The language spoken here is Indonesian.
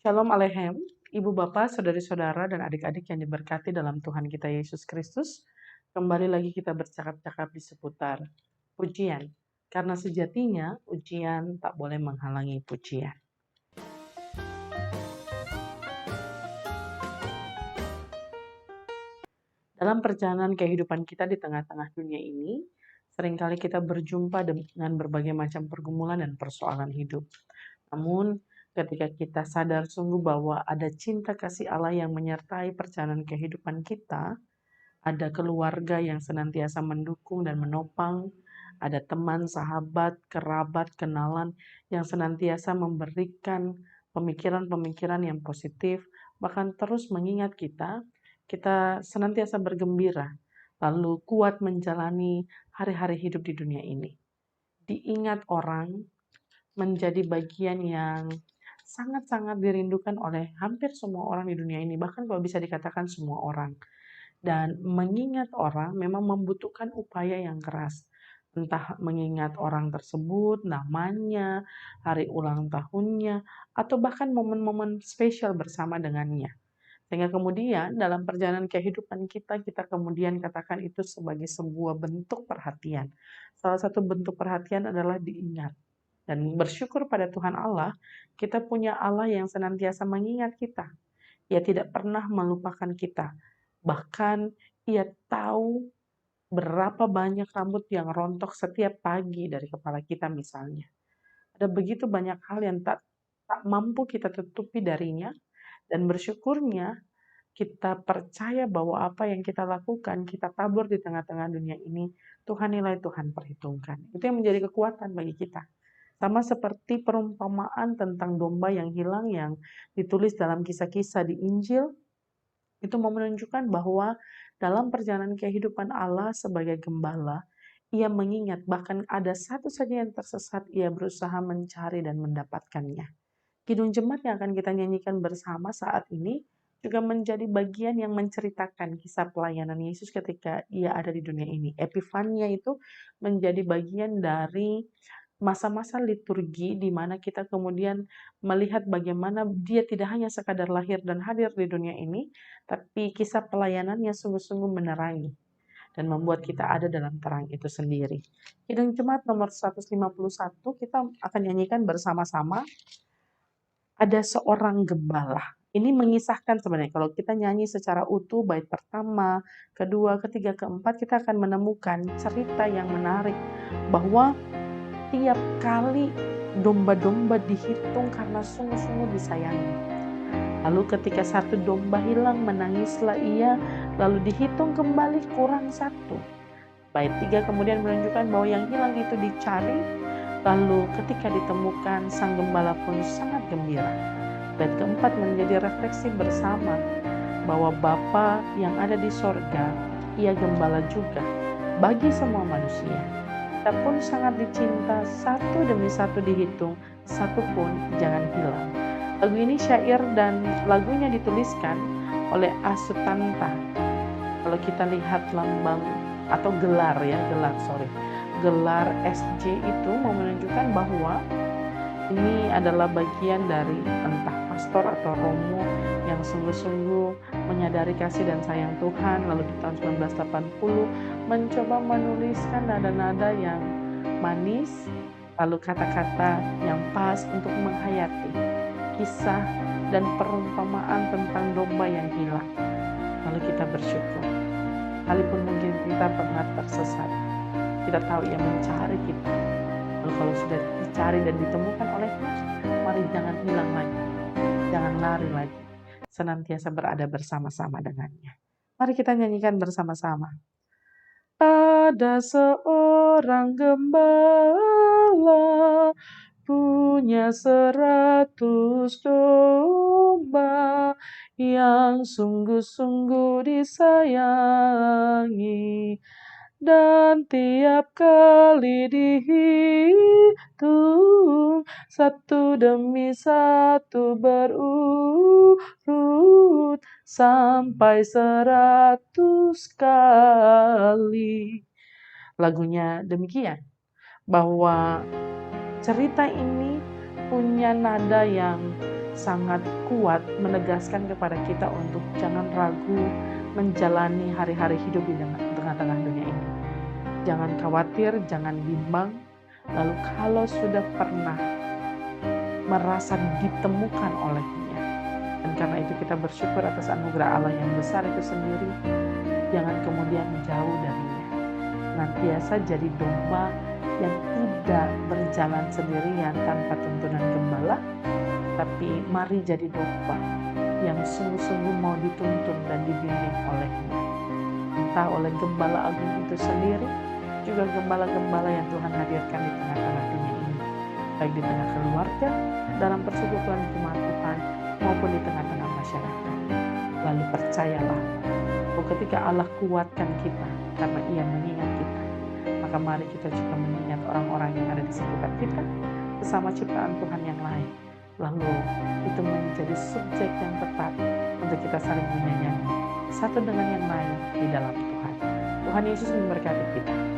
Shalom Aleichem, Ibu Bapak, Saudari-saudara, dan adik-adik yang diberkati dalam Tuhan kita Yesus Kristus. Kembali lagi kita bercakap-cakap di seputar pujian. Karena sejatinya ujian tak boleh menghalangi pujian. Dalam perjalanan kehidupan kita di tengah-tengah dunia ini, seringkali kita berjumpa dengan berbagai macam pergumulan dan persoalan hidup. Namun, ketika kita sadar sungguh bahwa ada cinta kasih Allah yang menyertai perjalanan kehidupan kita, ada keluarga yang senantiasa mendukung dan menopang, ada teman, sahabat, kerabat, kenalan yang senantiasa memberikan pemikiran-pemikiran yang positif, bahkan terus mengingat kita senantiasa bergembira, lalu kuat menjalani hari-hari hidup di dunia ini. Diingat orang menjadi bagian yang sangat-sangat dirindukan oleh hampir semua orang di dunia ini, bahkan kalau bisa dikatakan semua orang. Dan mengingat orang memang membutuhkan upaya yang keras. Entah mengingat orang tersebut, namanya, hari ulang tahunnya, atau bahkan momen-momen spesial bersama dengannya. Sehingga kemudian dalam perjalanan kehidupan kita kemudian katakan itu sebagai sebuah bentuk perhatian. Salah satu bentuk perhatian adalah diingat. Dan bersyukur pada Tuhan Allah, kita punya Allah yang senantiasa mengingat kita. Ia tidak pernah melupakan kita. Bahkan ia tahu berapa banyak rambut yang rontok setiap pagi dari kepala kita misalnya. Ada begitu banyak hal yang tak mampu kita tutupi darinya, dan bersyukurnya kita percaya bahwa apa yang kita lakukan, kita tabur di tengah-tengah dunia ini, Tuhan nilai, Tuhan perhitungkan. Itu yang menjadi kekuatan bagi kita. Sama seperti perumpamaan tentang domba yang hilang yang ditulis dalam kisah-kisah di Injil, itu mau menunjukkan bahwa dalam perjalanan kehidupan Allah sebagai gembala, ia mengingat bahkan ada satu saja yang tersesat, ia berusaha mencari dan mendapatkannya. Kidung Jemaat yang akan kita nyanyikan bersama saat ini juga menjadi bagian yang menceritakan kisah pelayanan Yesus ketika ia ada di dunia ini. Epifania itu menjadi bagian dari masa-masa liturgi di mana kita kemudian melihat bagaimana dia tidak hanya sekadar lahir dan hadir di dunia ini, tapi kisah pelayanannya sungguh-sungguh menerangi dan membuat kita ada dalam terang itu sendiri. Kidung Jemaat nomor 151 kita akan nyanyikan bersama-sama. Ada seorang gembala. Ini mengisahkan sebenarnya kalau kita nyanyi secara utuh bait pertama, kedua, ketiga, keempat, kita akan menemukan cerita yang menarik bahwa tiap kali domba-domba dihitung karena sungguh-sungguh disayangi. Lalu ketika satu domba hilang, menangislah ia, lalu dihitung kembali kurang satu. Bait 3 kemudian menunjukkan bahwa yang hilang itu dicari, lalu ketika ditemukan, sang gembala pun sangat gembira. Bait keempat menjadi refleksi bersama bahwa Bapa yang ada di sorga, ia gembala juga bagi semua manusia. Kita pun sangat dicinta, satu demi satu dihitung, satu pun jangan hilang. Lagu ini syair dan lagunya dituliskan oleh Asutanta. Kalau kita lihat lambang atau gelar SJ itu mau menunjukkan bahwa ini adalah bagian dari entah pastor atau romo yang sungguh-sungguh menyadari kasih dan sayang Tuhan, lalu di tahun 1980 mencoba menuliskan nada-nada yang manis, lalu kata-kata yang pas untuk menghayati kisah dan perumpamaan tentang domba yang hilang. Lalu kita bersyukur, sekalipun mungkin kita pernah tersesat, kita tahu ia mencari kita. Lalu kalau sudah dicari dan ditemukan olehnya, mari jangan hilang lagi, jangan lari lagi, senantiasa berada bersama-sama dengannya. Mari kita nyanyikan bersama-sama. Ada seorang gembala punya 100 domba yang sungguh-sungguh disayangi, dan tiap kali dihitung satu demi satu berurut sampai 100 kali. Lagunya demikian, bahwa cerita ini punya nada yang sangat kuat menegaskan kepada kita untuk jangan ragu menjalani hari-hari hidup di tengah-tengah dunia ini. Jangan khawatir, jangan bimbang. Lalu kalau sudah pernah merasa ditemukan olehnya, dan karena itu kita bersyukur atas anugerah Allah yang besar itu sendiri, jangan kemudian jauh darinya. Nantiasa jadi domba yang tidak berjalan sendirian tanpa tuntunan gembala, tapi mari jadi domba yang sungguh-sungguh mau dituntun dan dibimbing olehnya. Entah oleh gembala agung itu sendiri, juga gembala-gembala yang Tuhan hadirkan di tengah-tengah dunia ini, baik di tengah keluarga, dalam persekutuan jemaat Tuhan, maupun di tengah-tengah masyarakat. Lalu percayalah, bahwa ketika Allah kuatkan kita karena Ia mengingat kita, maka mari kita juga mengingat orang-orang yang ada di sekitar kita, sesama ciptaan Tuhan yang lain. Lalu itu menjadi subjek yang tepat untuk kita saling menyayangi satu dengan yang lain di dalam Tuhan. Tuhan Yesus memberkati kita.